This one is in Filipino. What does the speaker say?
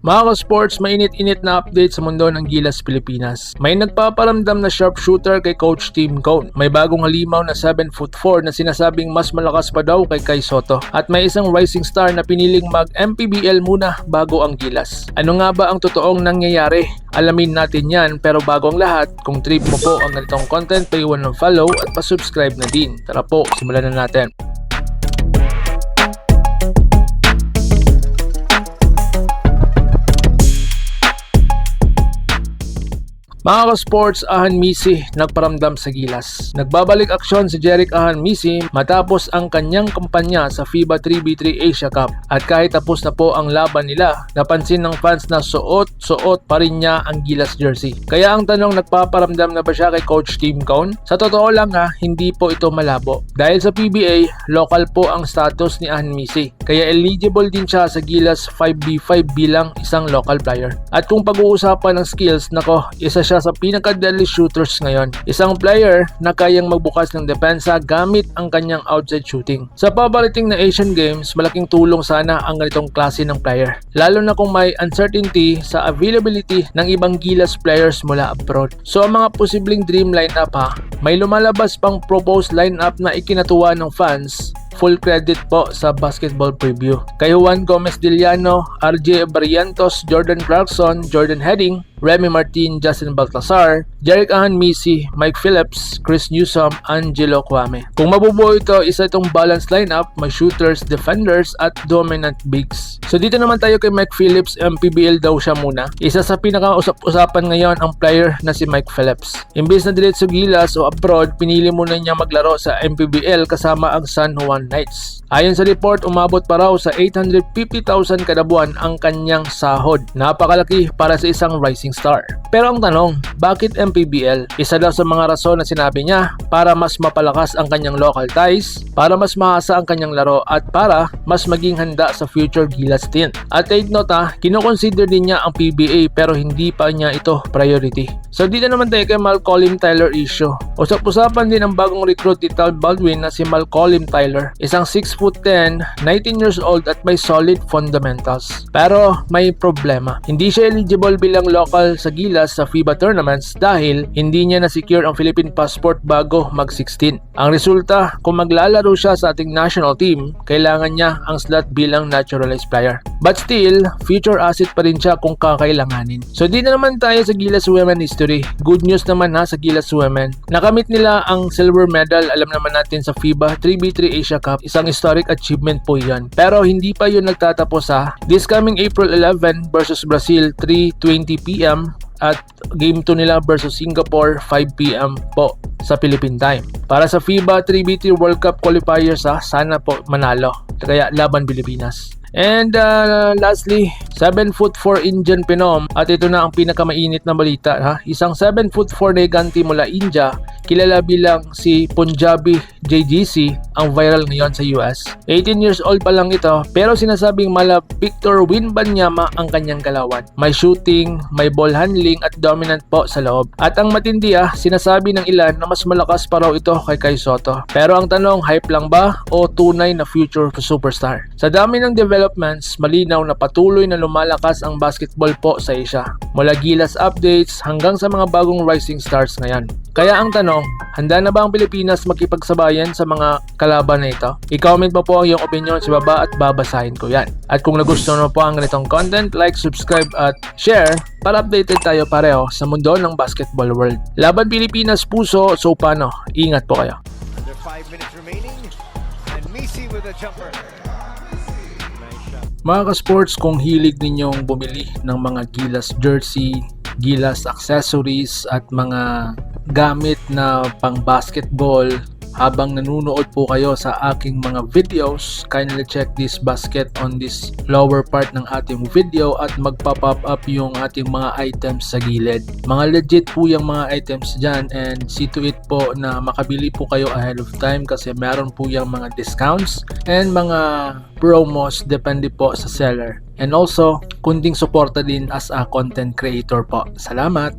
Mga ka-sports, mainit-init na update sa mundo ng Gilas Pilipinas. May nagpaparamdam na sharpshooter kay Coach Tim Cone. May bagong halimaw na 7'4" na sinasabing mas malakas pa daw kay Kai Sotto. At may isang rising star na piniling mag-MPBL muna bago ang Gilas. Ano nga ba ang totoong nangyayari? Alamin natin yan, pero bago ang lahat, kung trip mo po ang ganitong content, paiwan ng follow at pa-subscribe na din. Tara po, simulan na natin. Mga ka-sports, Ahan Misi nagparamdam sa Gilas. Nagbabalik aksyon si Jeric Ahan Misi matapos ang kanyang kampanya sa FIBA 3x3 Asia Cup. At kahit tapos na po ang laban nila, napansin ng fans na suot pa rin niya ang Gilas jersey. Kaya ang tanong, nagpaparamdam na ba siya kay Coach Tim Cone? Sa totoo lang hindi po ito malabo. Dahil sa PBA, local po ang status ni Ahan Misi. Kaya eligible din siya sa Gilas 5v5 bilang isang local player. At kung pag-uusapan ng skills, nako, isa siya sa pinaka-deadly shooters ngayon. Isang player na kayang magbukas ng depensa gamit ang kanyang outside shooting. Sa pabarating na Asian Games, malaking tulong sana ang ganitong klase ng player. Lalo na kung may uncertainty sa availability ng ibang Gilas players mula abroad. So ang mga posibleng dream lineup may lumalabas pang proposed lineup na ikinatuwa ng fans. Full credit po sa basketball preview. Kay Juan Gomez Diliano, RJ Barrientos, Jordan Clarkson, Jordan Heading, Remy Martin, Justin Baltasar, Jeric Ahan Misi, Mike Phillips, Chris Newsome, Angelo Kwame. Kung mabubuo ito, isa itong balanced lineup, may shooters, defenders, at dominant bigs. So dito naman tayo kay Mike Phillips, MPBL daw siya muna. Isa sa pinaka-usap-usapan ngayon ang player na si Mike Phillips. Imbis na diretso Gilas o abroad, pinili muna niya maglaro sa MPBL kasama ang San Juan Knights. Ayon sa report, umabot pa raw sa 850,000 kada buwan ang kanyang sahod. Napakalaki para sa isang rising star. Pero ang tanong, bakit MPBL? Isa daw sa mga rason na sinabi niya, para mas mapalakas ang kanyang local ties, para mas mahasa ang kanyang laro, at para mas maging handa sa future Gilas team. At take note kinoconsider din niya ang PBA pero hindi pa niya ito priority. So dito naman tayo kay Malcolm Tyler issue. Usap-usapan din ang bagong recruit ni Tal Baldwin na si Malcolm Tyler. Isang 6'10", 19 years old at may solid fundamentals. Pero may problema. Hindi siya eligible bilang local sa Gilas sa FIBA tournaments dahil hindi niya na-secure ang Philippine passport bago mag-16. Ang resulta, kung maglalaro siya sa ating national team, kailangan niya ang slot bilang naturalized player. But still, future asset pa rin siya kung kakailanganin. So dito naman tayo sa Gilas Women history. Good news naman sa Gilas Women. Nakamit nila ang silver medal, alam naman natin, sa FIBA 3x3 Asia Cup. Isang historic achievement po yan. Pero hindi pa yun nagtatapos This coming April 11 versus Brazil 3:20 PM at game 2 nila versus Singapore 5 PM po sa Philippine time. Para sa FIBA 3x3 World Cup qualifiers sana po manalo. Kaya laban Pilipinas. And lastly, 7'4" Indian Phenom, at ito na ang pinakamainit na balita Isang 7'4" neganti mula India, kilala bilang si Punjabi JGC, ang viral ngayon sa US. 18 years old pa lang ito, pero sinasabing mala Victor Wembanyama ang kanyang galawan. May shooting, may ball handling at dominant po sa loob. At ang matindi sinasabi ng ilan na mas malakas pa raw ito kay Kai Sotto. Pero ang tanong, hype lang ba o tunay na future superstar? Sa dami ng developments, malinaw na patuloy na lumalakas ang basketball po sa Asia. Mula Gilas updates hanggang sa mga bagong rising stars ngayon. Kaya ang tanong, handa na ba ang Pilipinas makipagsabayan sa mga kalaban na ito? I-comment mo po ang iyong opinion sa baba at babasahin ko yan. At kung nagustuhan mo po ang ganitong content, like, subscribe at share para updated tayo pareho sa mundo ng basketball world. Laban Pilipinas puso, so paano? Ingat po kayo. Under 5 minutes remaining and Misi with a jumper. Mga ka-sports, kung hilig ninyong bumili ng mga Gilas jersey, Gilas accessories at mga gamit na pang basketball, habang nanonood po kayo sa aking mga videos, kindly check this basket on this lower part ng ating video at magpa-pop up yung ating mga items sa gilid. Mga legit po yung mga items dyan, and see to it po na makabili po kayo ahead of time kasi meron po yung mga discounts and mga promos depende po sa seller. And also, kunting suporta din as a content creator po. Salamat!